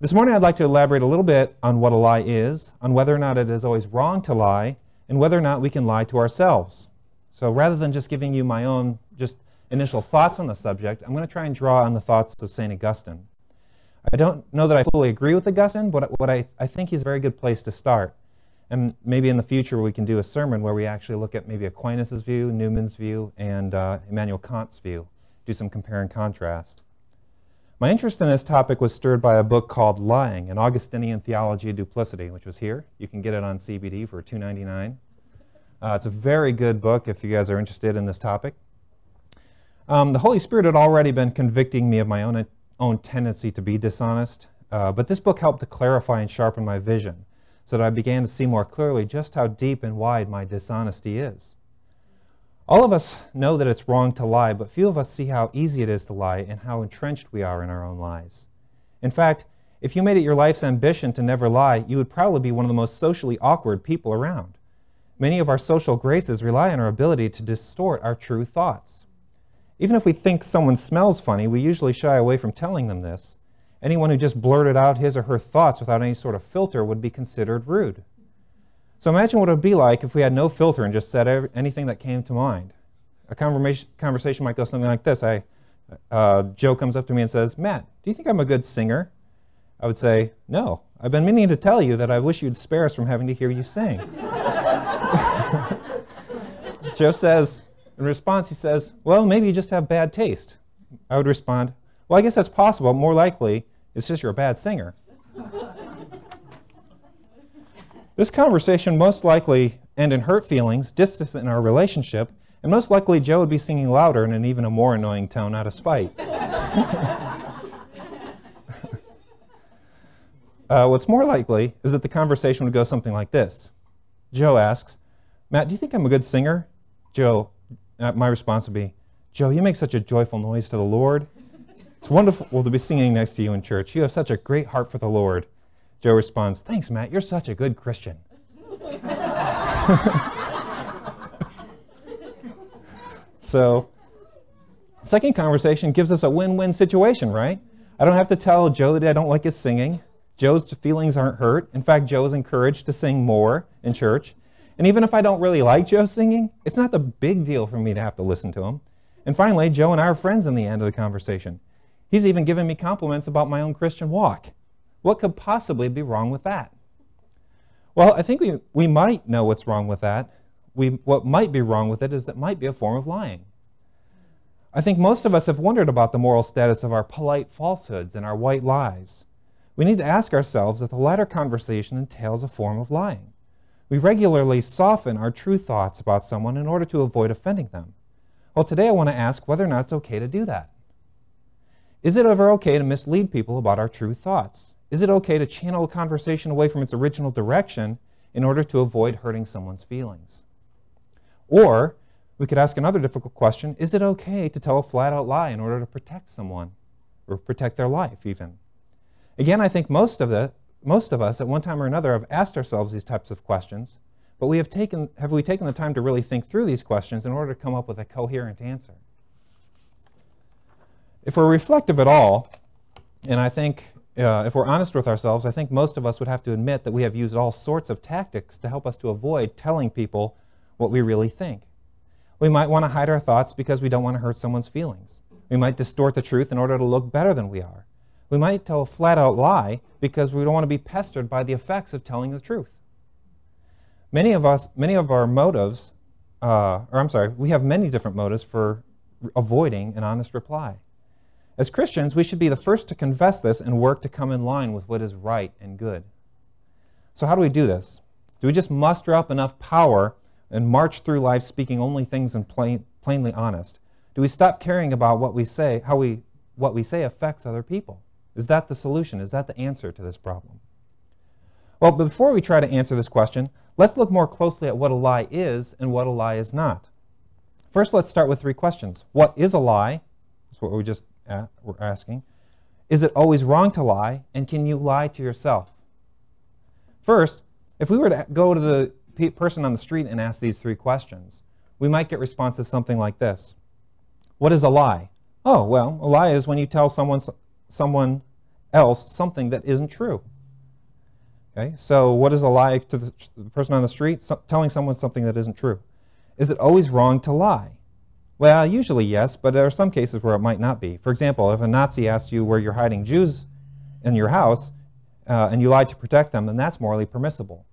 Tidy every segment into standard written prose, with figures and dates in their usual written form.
This morning I'd like to elaborate a little bit on what a lie is, on whether or not it is always wrong to lie, and whether or not we can lie to ourselves. So rather than just giving you my own just initial thoughts on the subject, I'm going to try and draw on the thoughts of St. Augustine. I don't know that I fully agree with Augustine, but what I think he's a very good place to start. And maybe in the future we can do a sermon where we actually look at maybe Aquinas' view, Newman's view, and Immanuel Kant's view, do some compare and contrast. My interest in this topic was stirred by a book called Lying, an Augustinian Theology of Duplicity, which was here. You can get it on CBD for $2.99. It's a very good book if you guys are interested in this topic. The Holy Spirit had already been convicting me of my own tendency to be dishonest, but this book helped to clarify and sharpen my vision so that I began to see more clearly just how deep and wide my dishonesty is. All of us know that it's wrong to lie, but few of us see how easy it is to lie and how entrenched we are in our own lies. In fact, if you made it your life's ambition to never lie, you would probably be one of the most socially awkward people around. Many of our social graces rely on our ability to distort our true thoughts. Even if we think someone smells funny, we usually shy away from telling them this. Anyone who just blurted out his or her thoughts without any sort of filter would be considered rude. So imagine what it would be like if we had no filter and just said anything that came to mind. A conversation might go something like this. Joe comes up to me and says, "Matt, do you think I'm a good singer?" I would say, "No, I've been meaning to tell you that I wish you'd spare us from having to hear you sing." Joe says, in response, he says, "Well, maybe you just have bad taste." I would respond, "Well, I guess that's possible. More likely, it's just you're a bad singer." This conversation most likely end in hurt feelings, distance in our relationship, and most likely Joe would be singing louder in an even a more annoying tone out of spite. What's more likely is that the conversation would go something like this. Joe asks, "Matt, do you think I'm a good singer?" My response would be, "Joe, you make such a joyful noise to the Lord. It's wonderful to be singing next to you in church. You have such a great heart for the Lord." Joe responds, "Thanks, Matt, you're such a good Christian." So, second conversation gives us a win-win situation, right? I don't have to tell Joe that I don't like his singing. Joe's feelings aren't hurt. In fact, Joe is encouraged to sing more in church. And even if I don't really like Joe singing, it's not the big deal for me to have to listen to him. And finally, Joe and I are friends in the end of the conversation. He's even given me compliments about my own Christian walk. What could possibly be wrong with that? Well, I think we might know what's wrong with that. What might be wrong with it is that it might be a form of lying. I think most of us have wondered about the moral status of our polite falsehoods and our white lies. We need to ask ourselves if the latter conversation entails a form of lying. We regularly soften our true thoughts about someone in order to avoid offending them. Well, today I want to ask whether or not it's okay to do that. Is it ever okay to mislead people about our true thoughts? Is it okay to channel a conversation away from its original direction in order to avoid hurting someone's feelings? Or we could ask another difficult question, is it okay to tell a flat-out lie in order to protect someone or protect their life even? Again, I think most of us at one time or another have asked ourselves these types of questions, but have we taken the time to really think through these questions in order to come up with a coherent answer? If we're reflective at all, and I think if we're honest with ourselves, I think most of us would have to admit that we have used all sorts of tactics to help us to avoid telling people what we really think. We might want to hide our thoughts because we don't want to hurt someone's feelings. We might distort the truth in order to look better than we are. We might tell a flat-out lie because we don't want to be pestered by the effects of telling the truth. We have many different motives for avoiding an honest reply. As Christians, we should be the first to confess this and work to come in line with what is right and good. So how do we do this? Do we just muster up enough power and march through life speaking only things and plainly honest? Do we stop caring about what we say, how what we say affects other people? Is that the solution? Is that the answer to this problem? Well, before we try to answer this question, let's look more closely at what a lie is and what a lie is not. First, let's start with three questions. What is a lie? That's what we're asking. Is it always wrong to lie? And can you lie to yourself? First, if we were to go to the person on the street and ask these three questions, we might get responses something like this. What is a lie? Oh, well, a lie is when you tell someone else something that isn't true. Okay, so what is a lie to the person on the street? Telling someone something that isn't true. Is it always wrong to lie? Well, usually yes, but there are some cases where it might not be. For example, if a Nazi asks you where you're hiding Jews in your house and you lie to protect them, then that's morally permissible.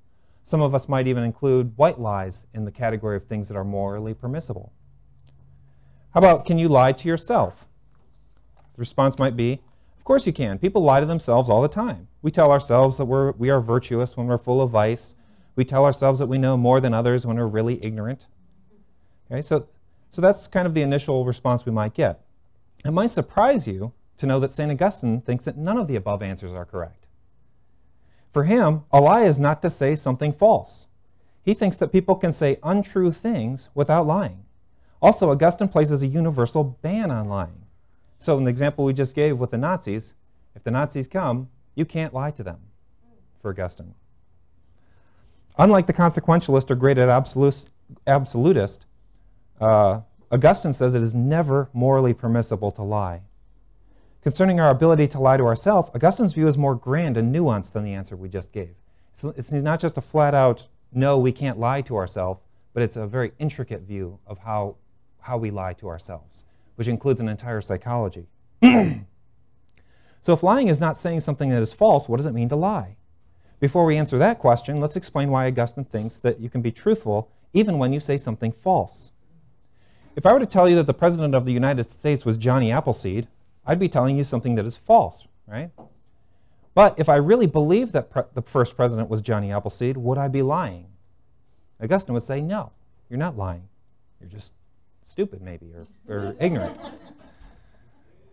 Some of us might even include white lies in the category of things that are morally permissible. How about, can you lie to yourself? The response might be, of course you can. People lie to themselves all the time. We tell ourselves that we are virtuous when we're full of vice. We tell ourselves that we know more than others when we're really ignorant. Okay, so that's kind of the initial response we might get. It might surprise you to know that St. Augustine thinks that none of the above answers are correct. For him, a lie is not to say something false. He thinks that people can say untrue things without lying. Also, Augustine places a universal ban on lying. So in the example we just gave with the Nazis, if the Nazis come, you can't lie to them, for Augustine. Unlike the consequentialist or graded absolutist, Augustine says it is never morally permissible to lie. Concerning our ability to lie to ourselves, Augustine's view is more grand and nuanced than the answer we just gave. It's not just a flat-out, no, we can't lie to ourselves, but it's a very intricate view of how we lie to ourselves, which includes an entire psychology. So if lying is not saying something that is false, what does it mean to lie? Before we answer that question, let's explain why Augustine thinks that you can be truthful even when you say something false. If I were to tell you that the President of the United States was Johnny Appleseed, I'd be telling you something that is false, right? But if I really believed that the first president was Johnny Appleseed, would I be lying? Augustine would say, no, you're not lying. You're just stupid, maybe, or ignorant.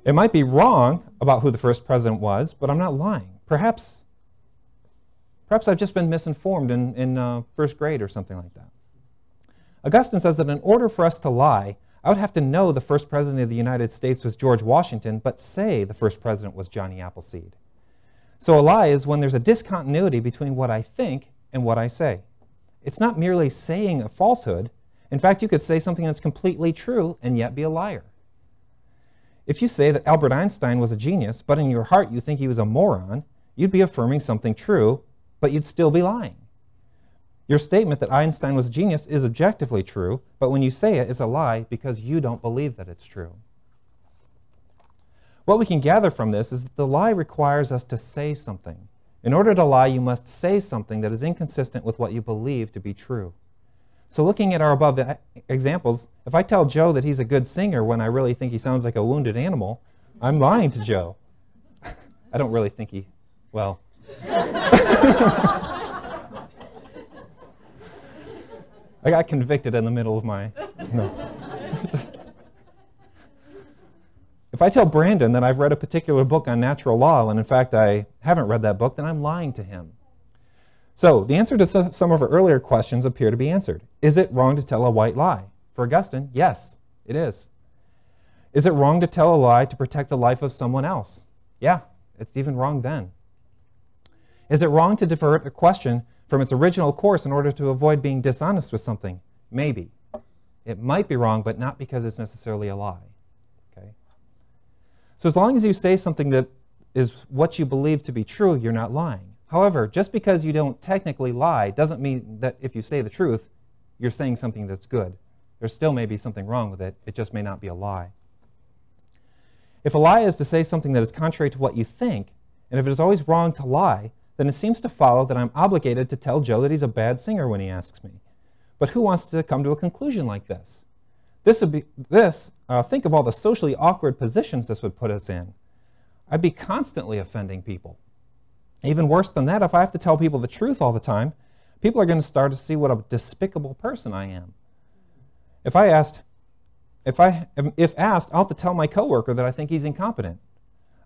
It might be wrong about who the first president was, but I'm not lying. Perhaps I've just been misinformed in first grade or something like that. Augustine says that in order for us to lie, I would have to know the first president of the United States was George Washington, but say the first president was Johnny Appleseed. So a lie is when there's a discontinuity between what I think and what I say. It's not merely saying a falsehood. In fact, you could say something that's completely true and yet be a liar. If you say that Albert Einstein was a genius, but in your heart you think he was a moron, you'd be affirming something true, but you'd still be lying. Your statement that Einstein was a genius is objectively true, but when you say it, it's a lie because you don't believe that it's true. What we can gather from this is that the lie requires us to say something. In order to lie, you must say something that is inconsistent with what you believe to be true. So looking at our above examples, if I tell Joe that he's a good singer when I really think he sounds like a wounded animal, I'm lying to Joe. I don't really think he, well. I got convicted in the middle of my, no. If I tell Brandon that I've read a particular book on natural law, and in fact I haven't read that book, then I'm lying to him. So the answer to some of our earlier questions appear to be answered. Is it wrong to tell a white lie? For Augustine, yes, it is. Is it wrong to tell a lie to protect the life of someone else? Yeah, it's even wrong then. Is it wrong to divert a question from its original course in order to avoid being dishonest with something? Maybe. It might be wrong, but not because it's necessarily a lie. Okay? So as long as you say something that is what you believe to be true, you're not lying. However, just because you don't technically lie doesn't mean that if you say the truth, you're saying something that's good. There still may be something wrong with it. It just may not be a lie. If a lie is to say something that is contrary to what you think, and if it is always wrong to lie, then it seems to follow that I'm obligated to tell Joe that he's a bad singer when he asks me. But who wants to come to a conclusion like this? Think of all the socially awkward positions this would put us in. I'd be constantly offending people. Even worse than that, if I have to tell people the truth all the time, people are going to start to see what a despicable person I am. If asked, I'll have to tell my coworker that I think he's incompetent.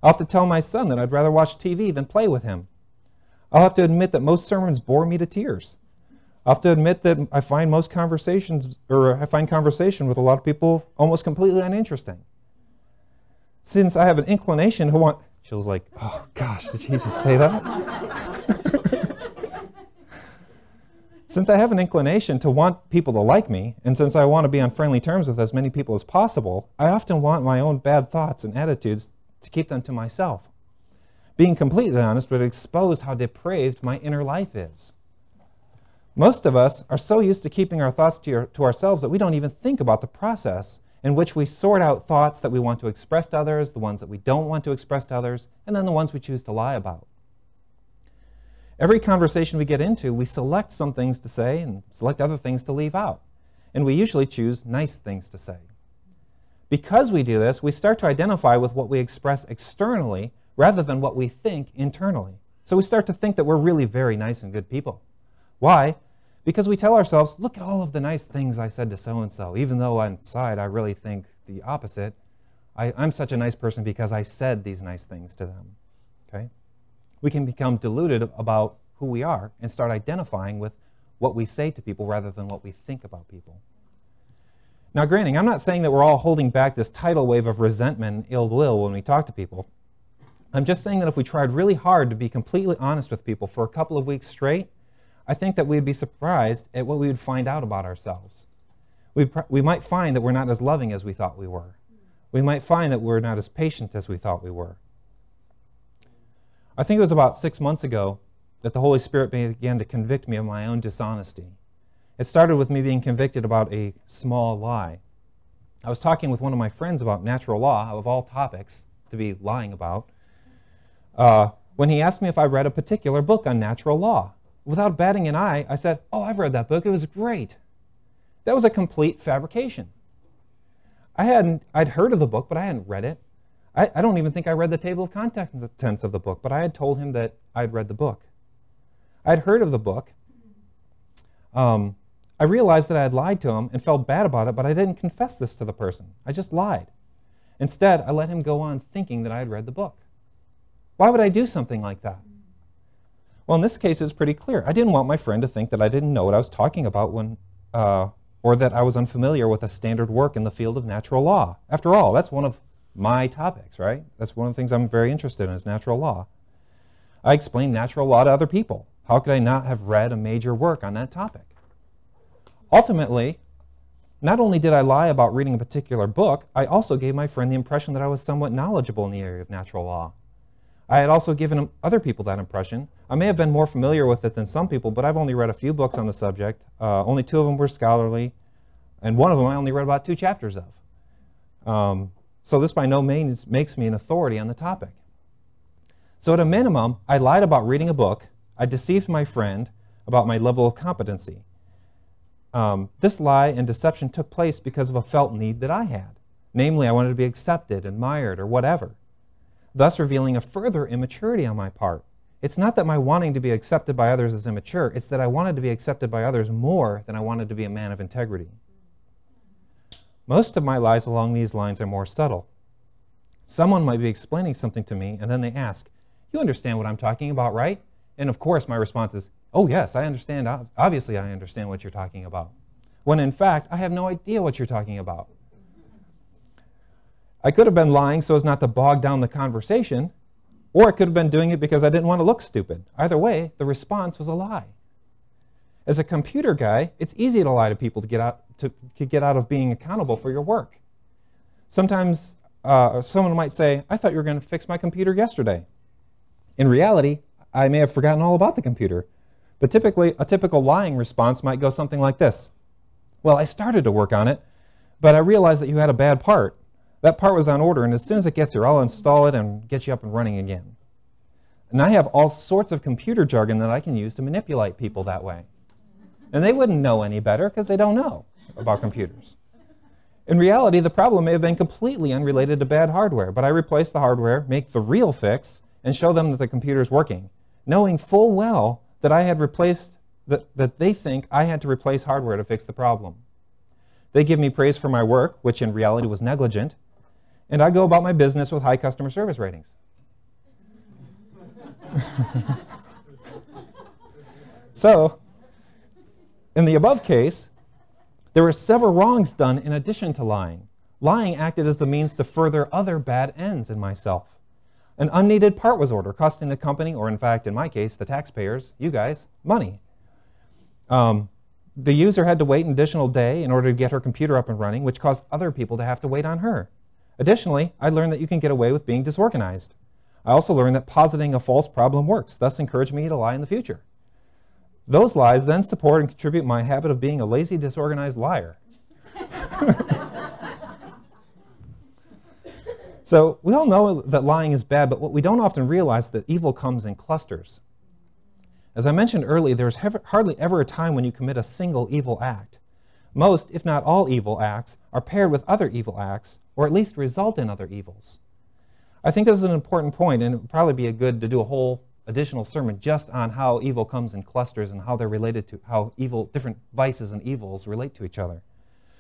I'll have to tell my son that I'd rather watch TV than play with him. I'll have to admit that most sermons bore me to tears. I'll have to admit that I find conversation with a lot of people almost completely uninteresting. Since I have an inclination to want... She was like, oh gosh, did she just say that? Since I have an inclination to want people to like me, and since I want to be on friendly terms with as many people as possible, I often want my own bad thoughts and attitudes to keep them to myself. Being completely honest would expose how depraved my inner life is. Most of us are so used to keeping our thoughts to ourselves that we don't even think about the process in which we sort out thoughts that we want to express to others, the ones that we don't want to express to others, and then the ones we choose to lie about. Every conversation we get into, we select some things to say and select other things to leave out. And we usually choose nice things to say. Because we do this, we start to identify with what we express externally rather than what we think internally. So we start to think that we're really very nice and good people. Why? Because we tell ourselves, look at all of the nice things I said to so-and-so, even though inside I really think the opposite. I'm such a nice person because I said these nice things to them. Okay? We can become deluded about who we are and start identifying with what we say to people rather than what we think about people. Now, granted, I'm not saying that we're all holding back this tidal wave of resentment and ill will when we talk to people. I'm just saying that if we tried really hard to be completely honest with people for a couple of weeks straight, I think that we'd be surprised at what we would find out about ourselves. We might find that we're not as loving as we thought we were. We might find that we're not as patient as we thought we were. I think it was about 6 months ago that the Holy Spirit began to convict me of my own dishonesty. It started with me being convicted about a small lie. I was talking with one of my friends about natural law, of all topics to be lying about, when he asked me if I read a particular book on natural law. Without batting an eye, I said, "Oh, I've read that book. It was great." That was a complete fabrication. I'd heard of the book, but I hadn't read it. I don't even think I read the table of contents of the book, but I had told him that I'd read the book. I'd heard of the book. I realized that I had lied to him and felt bad about it, but I didn't confess this to the person. I just lied. Instead, I let him go on thinking that I had read the book. Why would I do something like that? Well, in this case, it's pretty clear. I didn't want my friend to think that I didn't know what I was talking about or that I was unfamiliar with a standard work in the field of natural law. After all, that's one of my topics, right? That's one of the things I'm very interested in is natural law. I explained natural law to other people. How could I not have read a major work on that topic? Ultimately, not only did I lie about reading a particular book, I also gave my friend the impression that I was somewhat knowledgeable in the area of natural law. I had also given other people that impression. I may have been more familiar with it than some people, but I've only read a few books on the subject. Only 2 of them were scholarly, and one of them I only read about 2 chapters of. So this by no means makes me an authority on the topic. So at a minimum, I lied about reading a book. I deceived my friend about my level of competency. This lie and deception took place because of a felt need that I had. Namely, I wanted to be accepted, admired, or whatever, thus revealing a further immaturity on my part. It's not that my wanting to be accepted by others is immature, it's that I wanted to be accepted by others more than I wanted to be a man of integrity. Most of my lies along these lines are more subtle. Someone might be explaining something to me, and then they ask, "You understand what I'm talking about, right?" And of course, my response is, "Oh yes, I understand. Obviously, I understand what you're talking about." When in fact, I have no idea what you're talking about. I could have been lying so as not to bog down the conversation, or I could have been doing it because I didn't want to look stupid. Either way, the response was a lie. As a computer guy, it's easy to lie to people to get out of being accountable for your work. Sometimes someone might say, "I thought you were going to fix my computer yesterday." In reality, I may have forgotten all about the computer. But typically, a typical lying response might go something like this. "Well, I started to work on it, but I realized that you had a bad part. That part was on order, and as soon as it gets here, I'll install it and get you up and running again." And I have all sorts of computer jargon that I can use to manipulate people that way. And they wouldn't know any better because they don't know about computers. In reality, the problem may have been completely unrelated to bad hardware, but I replace the hardware, make the real fix, and show them that the computer's working, knowing full well that I had replaced, that they think I had to replace hardware to fix the problem. They give me praise for my work, which in reality was negligent, and I go about my business with high customer service ratings. So, in the above case, there were several wrongs done in addition to lying. Lying acted as the means to further other bad ends in myself. An unneeded part was ordered, costing the company, or in fact, in my case, the taxpayers, you guys, money. The user had to wait an additional day in order to get her computer up and running, which caused other people to have to wait on her. Additionally, I learned that you can get away with being disorganized. I also learned that positing a false problem works, thus encouraged me to lie in the future. Those lies then support and contribute my habit of being a lazy, disorganized liar. So we all know that lying is bad, but what we don't often realize is that evil comes in clusters. As I mentioned earlier, there's hardly ever a time when you commit a single evil act. Most, if not all, evil acts are paired with other evil acts, or at least result in other evils. I think this is an important point, and it would probably be good to do a whole additional sermon just on how evil comes in clusters and how they're related to how different vices and evils relate to each other.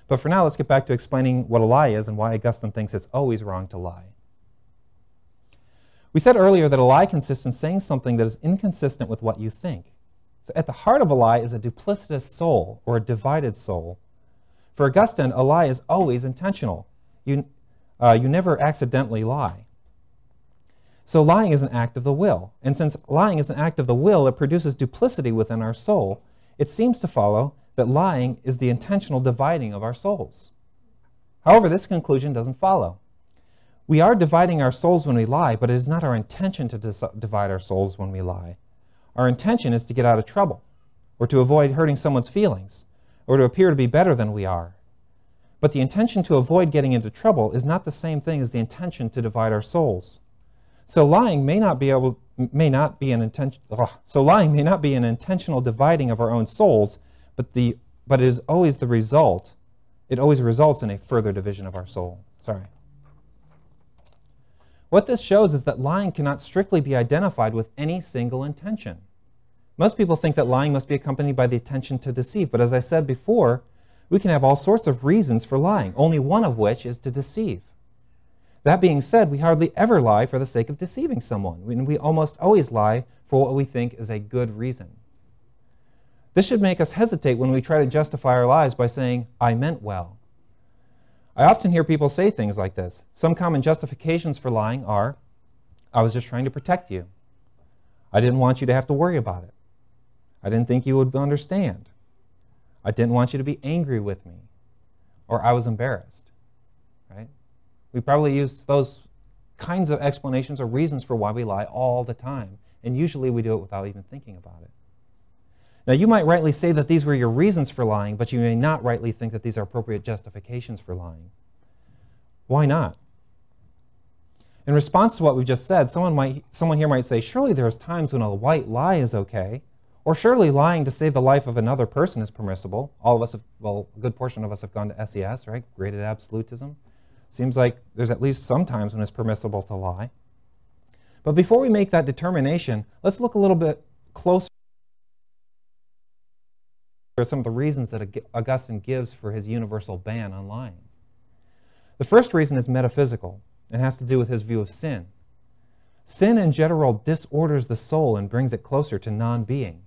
But for now, let's get back to explaining what a lie is and why Augustine thinks it's always wrong to lie. We said earlier that a lie consists in saying something that is inconsistent with what you think. So at the heart of a lie is a duplicitous soul, or a divided soul. For Augustine, a lie is always intentional. You never accidentally lie. So lying is an act of the will. And since lying is an act of the will, it produces duplicity within our soul. It seems to follow that lying is the intentional dividing of our souls. However, this conclusion doesn't follow. We are dividing our souls when we lie, but it is not our intention to divide our souls when we lie. Our intention is to get out of trouble, or to avoid hurting someone's feelings, or to appear to be better than we are. But the intention to avoid getting into trouble is not the same thing as the intention to divide our souls. So lying may not be an intentional dividing of our own souls, but it is always the result. It always results in a further division of our soul. What this shows is that lying cannot strictly be identified with any single intention. Most people think that lying must be accompanied by the intention to deceive, but as I said before, we can have all sorts of reasons for lying, only one of which is to deceive. That being said, we hardly ever lie for the sake of deceiving someone. We almost always lie for what we think is a good reason. This should make us hesitate when we try to justify our lies by saying, "I meant well." I often hear people say things like this. Some common justifications for lying are, "I was just trying to protect you. I didn't want you to have to worry about it. I didn't think you would understand. I didn't want you to be angry with me." Or, "I was embarrassed." Right? We probably use those kinds of explanations or reasons for why we lie all the time. And usually we do it without even thinking about it. Now, you might rightly say that these were your reasons for lying, but you may not rightly think that these are appropriate justifications for lying. Why not? In response to what we've just said, someone here might say, surely there's times when a white lie is okay, or surely lying to save the life of another person is permissible. All of us have, well, a good portion of us have gone to SES, right? Graded absolutism. Seems like there's at least some times when it's permissible to lie. But before we make that determination, let's look a little bit closer at some of the reasons that Augustine gives for his universal ban on lying. The first reason is metaphysical and has to do with his view of sin. Sin in general disorders the soul and brings it closer to non-being.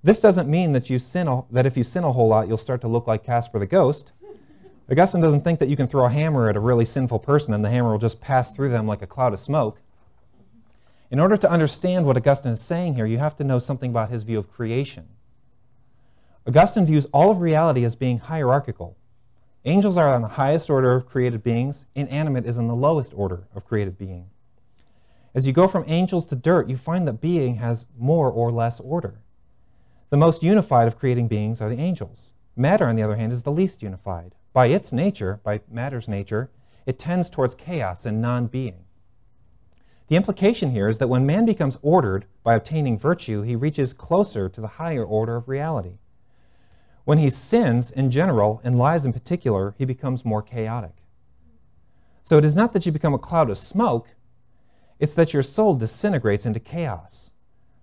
This doesn't mean that if you sin a whole lot, you'll start to look like Casper the Ghost. Augustine doesn't think that you can throw a hammer at a really sinful person and the hammer will just pass through them like a cloud of smoke. In order to understand what Augustine is saying here, you have to know something about his view of creation. Augustine views all of reality as being hierarchical. Angels are on the highest order of created beings. Inanimate is in the lowest order of created being. As you go from angels to dirt, you find that being has more or less order. The most unified of creating beings are the angels. Matter, on the other hand, is the least unified. By its nature, by matter's nature, it tends towards chaos and non-being. The implication here is that when man becomes ordered by obtaining virtue, he reaches closer to the higher order of reality. When he sins in general and lies in particular, he becomes more chaotic. So it is not that you become a cloud of smoke, it's that your soul disintegrates into chaos.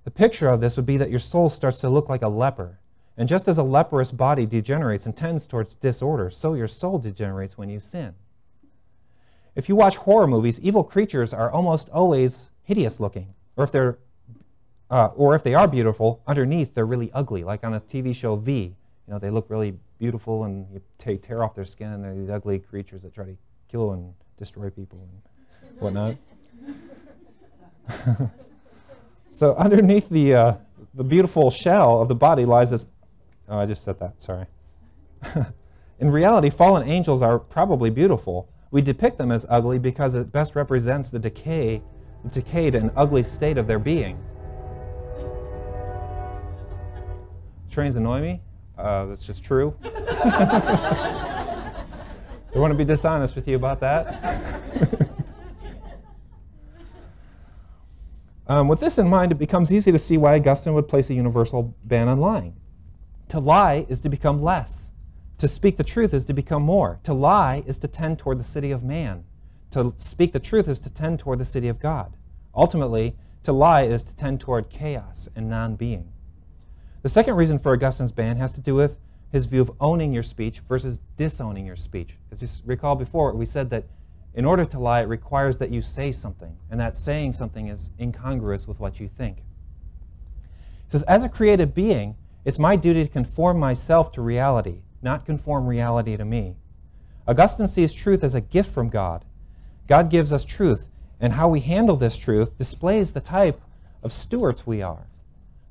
The picture of this would be that your soul starts to look like a leper. And just as a leprous body degenerates and tends towards disorder, so your soul degenerates when you sin. If you watch horror movies, evil creatures are almost always hideous looking. Or if they are beautiful, underneath they're really ugly, like on a TV show V. You know, they look really beautiful and you tear off their skin and they're these ugly creatures that try to kill and destroy people and whatnot. So underneath the beautiful shell of the body lies this... Oh, I just said that, sorry. In reality, fallen angels are probably beautiful. We depict them as ugly because it best represents the decay the decayed and ugly state of their being. Trains annoy me. That's just true. I want to be dishonest with you about that. With this in mind, it becomes easy to see why Augustine would place a universal ban on lying. To lie is to become less. To speak the truth is to become more. To lie is to tend toward the city of man. To speak the truth is to tend toward the city of God. Ultimately, to lie is to tend toward chaos and non-being. The second reason for Augustine's ban has to do with his view of owning your speech versus disowning your speech. As you recall before, we said that in order to lie, it requires that you say something, and that saying something is incongruous with what you think. He says, as a created being, it's my duty to conform myself to reality, not conform reality to me. Augustine sees truth as a gift from God. God gives us truth, and how we handle this truth displays the type of stewards we are.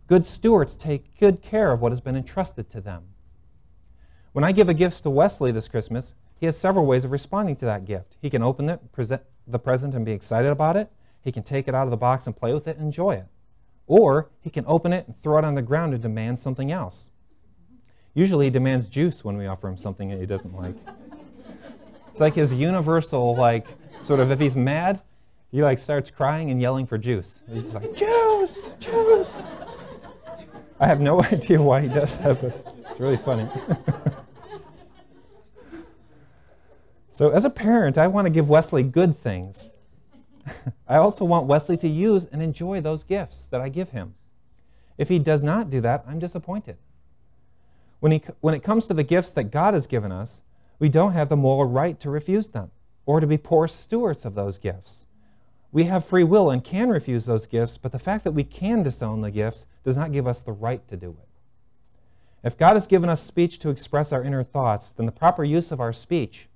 Good stewards take good care of what has been entrusted to them. When I give a gift to Wesley this Christmas, he has several ways of responding to that gift. He can open it, present the present, and be excited about it. He can take it out of the box and play with it and enjoy it. Or he can open it and throw it on the ground and demand something else. Usually he demands juice when we offer him something that he doesn't like. It's like his universal, sort of, if he's mad, he starts crying and yelling for juice. He's like, juice, juice. I have no idea why he does that, but it's really funny. So as a parent, I want to give Wesley good things. I also want Wesley to use and enjoy those gifts that I give him. If he does not do that, I'm disappointed. When it comes to the gifts that God has given us, we don't have the moral right to refuse them or to be poor stewards of those gifts. We have free will and can refuse those gifts, but the fact that we can disown the gifts does not give us the right to do it. If God has given us speech to express our inner thoughts, then the proper use of our speech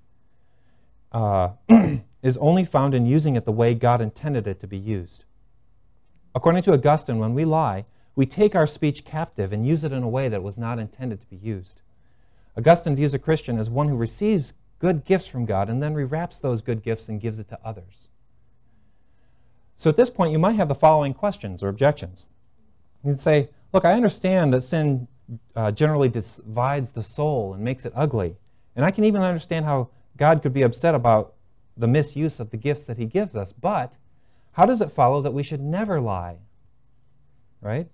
is only found in using it the way God intended it to be used. According to Augustine, when we lie, we take our speech captive and use it in a way that was not intended to be used. Augustine views a Christian as one who receives good gifts from God and then rewraps those good gifts and gives it to others. So at this point, you might have the following questions or objections. You can say, look, I understand that sin generally divides the soul and makes it ugly. And I can even understand how God could be upset about the misuse of the gifts that he gives us. But how does it follow that we should never lie? Right?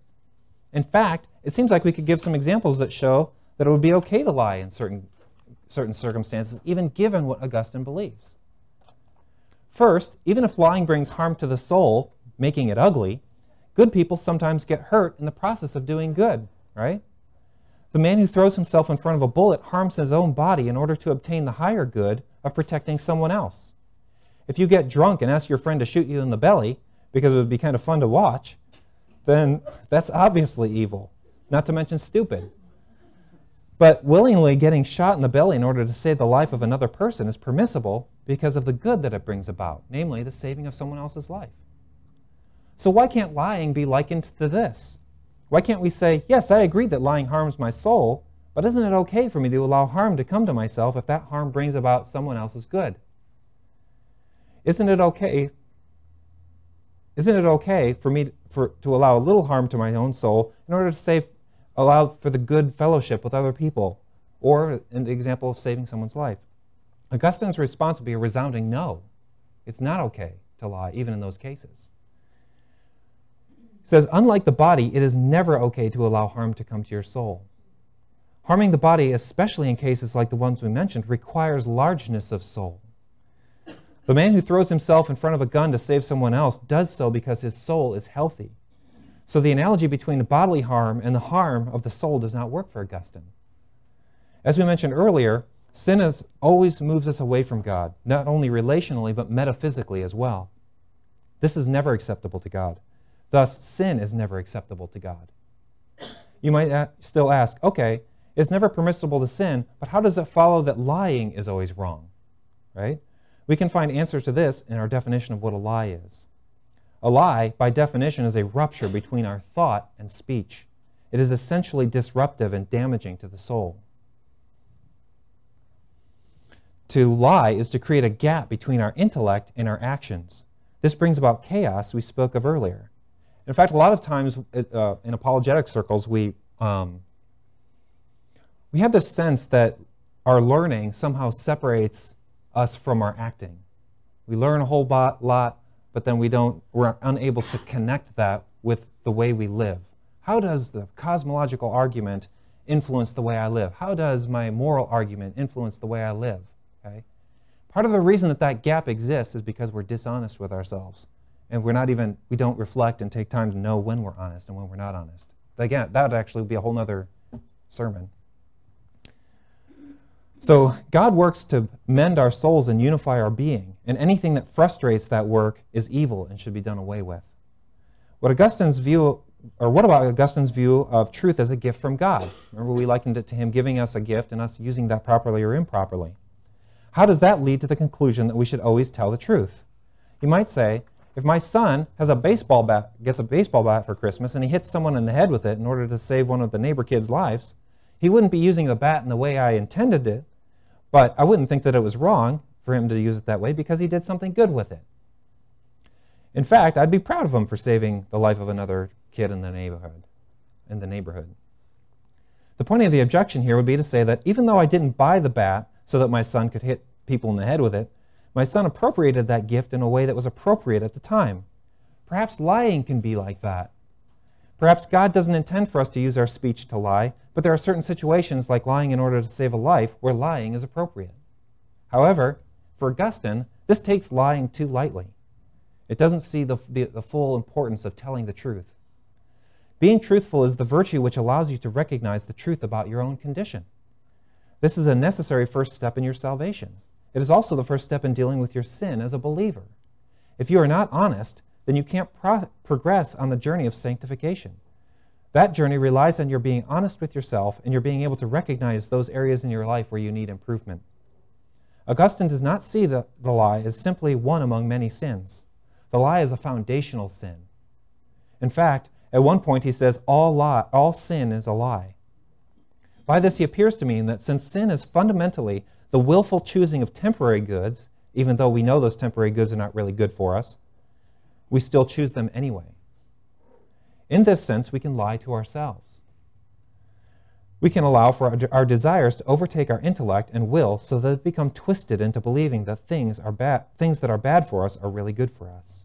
In fact, it seems like we could give some examples that show that it would be okay to lie in certain circumstances, even given what Augustine believes. First, even if lying brings harm to the soul, making it ugly, good people sometimes get hurt in the process of doing good, right? The man who throws himself in front of a bullet harms his own body in order to obtain the higher good of protecting someone else. If you get drunk and ask your friend to shoot you in the belly because it would be kind of fun to watch, then that's obviously evil, not to mention stupid. But willingly getting shot in the belly in order to save the life of another person is permissible because of the good that it brings about, namely the saving of someone else's life. So why can't lying be likened to this? Why can't we say, yes, I agree that lying harms my soul, but isn't it okay for me to allow harm to come to myself if that harm brings about someone else's good? Isn't it okay for me to allow a little harm to my own soul in order to allow for the good fellowship with other people, or in the example of saving someone's life? Augustine's response would be a resounding no. It's not okay to lie, even in those cases. He says, unlike the body, it is never okay to allow harm to come to your soul. Harming the body, especially in cases like the ones we mentioned, requires largeness of soul. The man who throws himself in front of a gun to save someone else does so because his soul is healthy. So the analogy between bodily harm and the harm of the soul does not work for Augustine. As we mentioned earlier, sin always moves us away from God, not only relationally, but metaphysically as well. This is never acceptable to God. Thus, sin is never acceptable to God. You might still ask, okay, it's never permissible to sin, but how does it follow that lying is always wrong? Right? We can find answers to this in our definition of what a lie is. A lie, by definition, is a rupture between our thought and speech. It is essentially disruptive and damaging to the soul. To lie is to create a gap between our intellect and our actions. This brings about chaos we spoke of earlier. In fact, a lot of times in apologetic circles, we have this sense that our learning somehow separates us from our acting. We learn a whole lot, but then we're unable to connect that with the way we live. How does the cosmological argument influence the way I live? How does my moral argument influence the way I live? Okay? Part of the reason that that gap exists is because we're dishonest with ourselves. And we don't reflect and take time to know when we're honest and when we're not honest. Again, that would actually be a whole other sermon. So God works to mend our souls and unify our being, and anything that frustrates that work is evil and should be done away with. What about Augustine's view of truth as a gift from God? Remember, we likened it to him giving us a gift and us using that properly or improperly. How does that lead to the conclusion that we should always tell the truth? You might say, if my son gets a baseball bat for Christmas and he hits someone in the head with it in order to save one of the neighbor kids' lives, he wouldn't be using the bat in the way I intended it, but I wouldn't think that it was wrong for him to use it that way because he did something good with it. In fact, I'd be proud of him for saving the life of another kid in the neighborhood. The point of the objection here would be to say that even though I didn't buy the bat so that my son could hit people in the head with it, my son appropriated that gift in a way that was appropriate at the time. Perhaps lying can be like that. Perhaps God doesn't intend for us to use our speech to lie, but there are certain situations like lying in order to save a life where lying is appropriate. However, for Augustine, this takes lying too lightly. It doesn't see the full importance of telling the truth. Being truthful is the virtue which allows you to recognize the truth about your own condition. This is a necessary first step in your salvation. It is also the first step in dealing with your sin as a believer. If you are not honest, then you can't progress on the journey of sanctification. That journey relies on your being honest with yourself and your being able to recognize those areas in your life where you need improvement. Augustine does not see the lie as simply one among many sins. The lie is a foundational sin. In fact, at one point he says, all sin is a lie. By this he appears to mean that since sin is fundamentally the willful choosing of temporary goods, even though we know those temporary goods are not really good for us, we still choose them anyway. In this sense, we can lie to ourselves. We can allow for our desires to overtake our intellect and will so that they become twisted into believing that things that are bad for us are really good for us.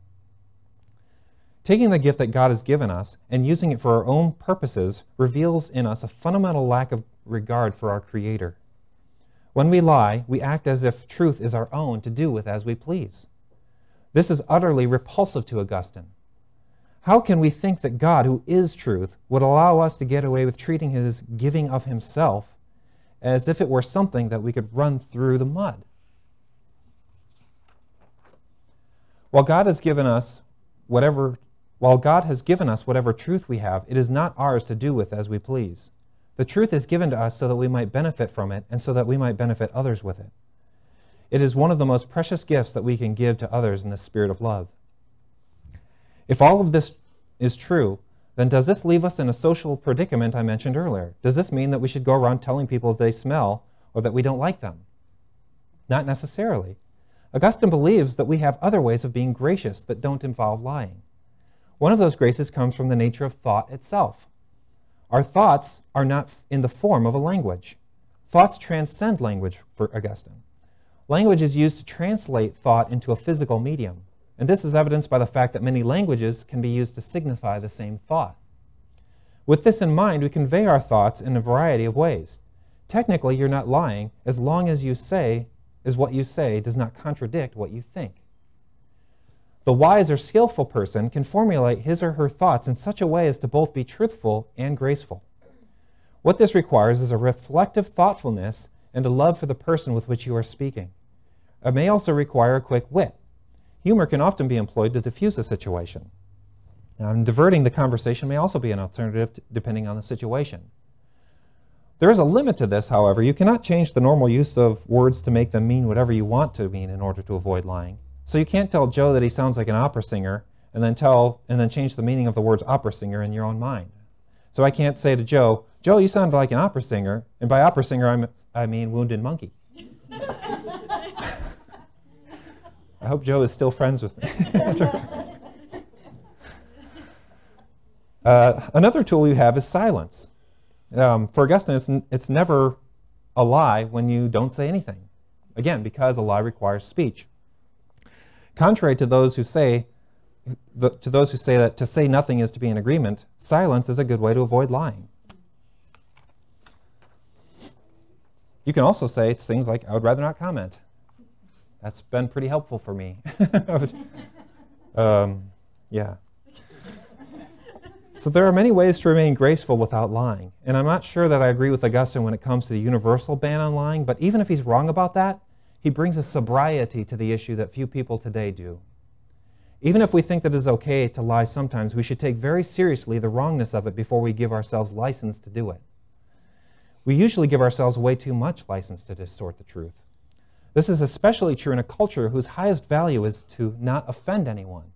Taking the gift that God has given us and using it for our own purposes reveals in us a fundamental lack of regard for our Creator. When we lie, we act as if truth is our own to do with as we please. This is utterly repulsive to Augustine. How can we think that God, who is truth, would allow us to get away with treating his giving of himself as if it were something that we could run through the mud? While God has given us whatever truth we have, it is not ours to do with as we please. The truth is given to us so that we might benefit from it and so that we might benefit others with it. It is one of the most precious gifts that we can give to others in the spirit of love. If all of this is true, then does this leave us in a social predicament I mentioned earlier? Does this mean that we should go around telling people they smell or that we don't like them? Not necessarily. Augustine believes that we have other ways of being gracious that don't involve lying. One of those graces comes from the nature of thought itself. Our thoughts are not in the form of a language. Thoughts transcend language for Augustine. Language is used to translate thought into a physical medium. And this is evidenced by the fact that many languages can be used to signify the same thought. With this in mind, we convey our thoughts in a variety of ways. Technically, you're not lying as long as what you say does not contradict what you think. The wise or skillful person can formulate his or her thoughts in such a way as to both be truthful and graceful. What this requires is a reflective thoughtfulness and a love for the person with which you are speaking. It may also require a quick wit. Humor can often be employed to diffuse a situation. Now, diverting the conversation may also be an alternative depending on the situation. There is a limit to this, however. You cannot change the normal use of words to make them mean whatever you want to mean in order to avoid lying. So you can't tell Joe that he sounds like an opera singer and then change the meaning of the words opera singer in your own mind. So I can't say to Joe, Joe, you sound like an opera singer, and by opera singer I mean wounded monkey. I hope Joe is still friends with me. Another tool you have is silence. For Augustine, it's never a lie when you don't say anything. Again, because a lie requires speech. Contrary to those who say that to say nothing is to be in agreement, silence is a good way to avoid lying. You can also say things like, I would rather not comment. That's been pretty helpful for me. Yeah. So there are many ways to remain graceful without lying. And I'm not sure that I agree with Augustine when it comes to the universal ban on lying, but even if he's wrong about that, he brings a sobriety to the issue that few people today do. Even if we think that it is okay to lie sometimes, we should take very seriously the wrongness of it before we give ourselves license to do it. We usually give ourselves way too much license to distort the truth. This is especially true in a culture whose highest value is to not offend anyone.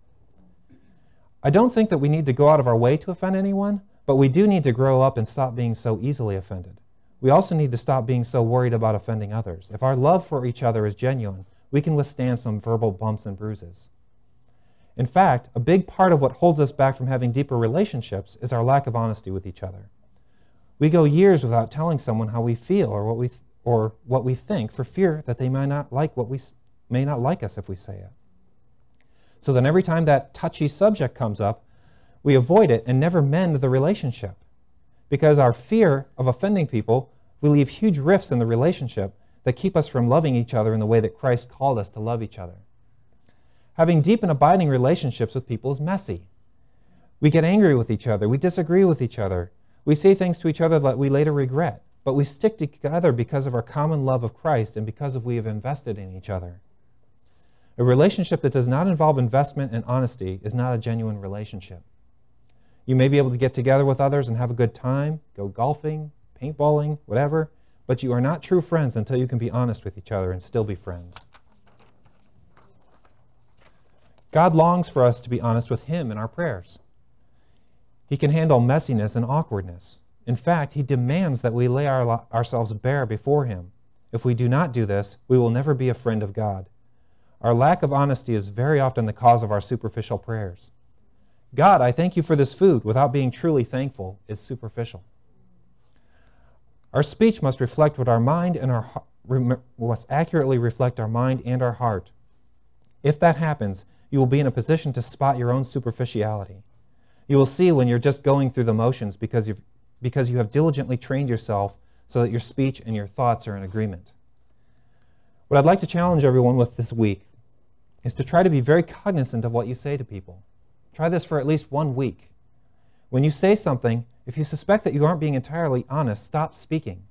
I don't think that we need to go out of our way to offend anyone, but we do need to grow up and stop being so easily offended. We also need to stop being so worried about offending others. If our love for each other is genuine, we can withstand some verbal bumps and bruises. In fact, a big part of what holds us back from having deeper relationships is our lack of honesty with each other. We go years without telling someone how we feel or what we think for fear that they may not like us if we say it. So then every time that touchy subject comes up, we avoid it and never mend the relationship. Because our fear of offending people, we leave huge rifts in the relationship that keep us from loving each other in the way that Christ called us to love each other. Having deep and abiding relationships with people is messy. We get angry with each other. We disagree with each other. We say things to each other that we later regret. But we stick together because of our common love of Christ and because we have invested in each other. A relationship that does not involve investment and honesty is not a genuine relationship. You may be able to get together with others and have a good time, go golfing, paintballing, whatever, but you are not true friends until you can be honest with each other and still be friends. God longs for us to be honest with Him in our prayers. He can handle messiness and awkwardness. In fact, He demands that we lay ourselves bare before Him. If we do not do this, we will never be a friend of God. Our lack of honesty is very often the cause of our superficial prayers. God, I thank you for this food, without being truly thankful, is superficial. Our speech must reflect what our mind and must accurately reflect our mind and our heart. If that happens, you will be in a position to spot your own superficiality. You will see when you're just going through the motions because you have diligently trained yourself so that your speech and your thoughts are in agreement. What I'd like to challenge everyone with this week is to try to be very cognizant of what you say to people. Try this for at least 1 week. When you say something, if you suspect that you aren't being entirely honest, stop speaking.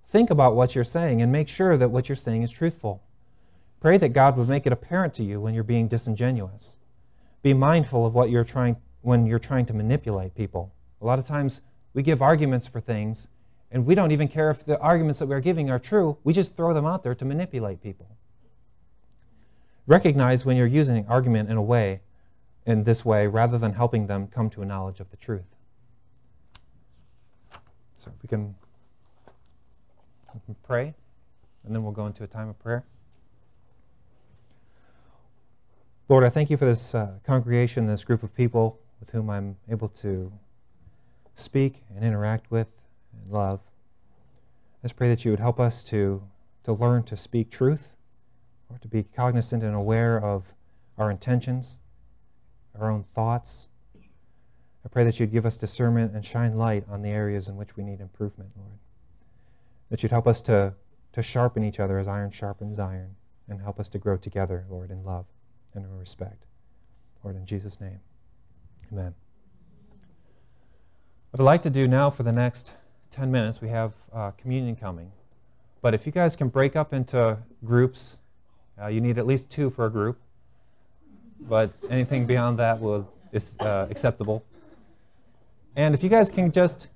Think about what you're saying and make sure that what you're saying is truthful. Pray that God would make it apparent to you when you're being disingenuous. Be mindful of what when you're trying to manipulate people. A lot of times we give arguments for things and we don't even care if the arguments that we're giving are true. We just throw them out there to manipulate people. Recognize when you're using an argument in this way, rather than helping them come to a knowledge of the truth. So if we can pray, and then we'll go into a time of prayer. Lord, I thank you for this congregation, this group of people with whom I'm able to speak and interact with and love. I just pray that you would help us to learn to speak truth, or to be cognizant and aware of our intentions, our own thoughts. I pray that you'd give us discernment and shine light on the areas in which we need improvement, Lord. That you'd help us to sharpen each other as iron sharpens iron, and help us to grow together, Lord, in love and in respect. Lord, in Jesus' name, amen. What I'd like to do now for the next 10 minutes, we have communion coming. But if you guys can break up into groups, you need at least 2 for a group. But anything beyond that is acceptable. And if you guys can just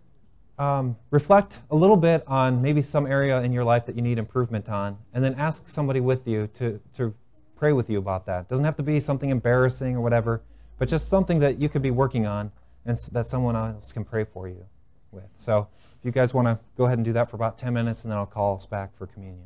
reflect a little bit on maybe some area in your life that you need improvement on, and then ask somebody with you to pray with you about that. It doesn't have to be something embarrassing or whatever, but just something that you could be working on and that someone else can pray for you with. So if you guys want to go ahead and do that for about 10 minutes, and then I'll call us back for communion.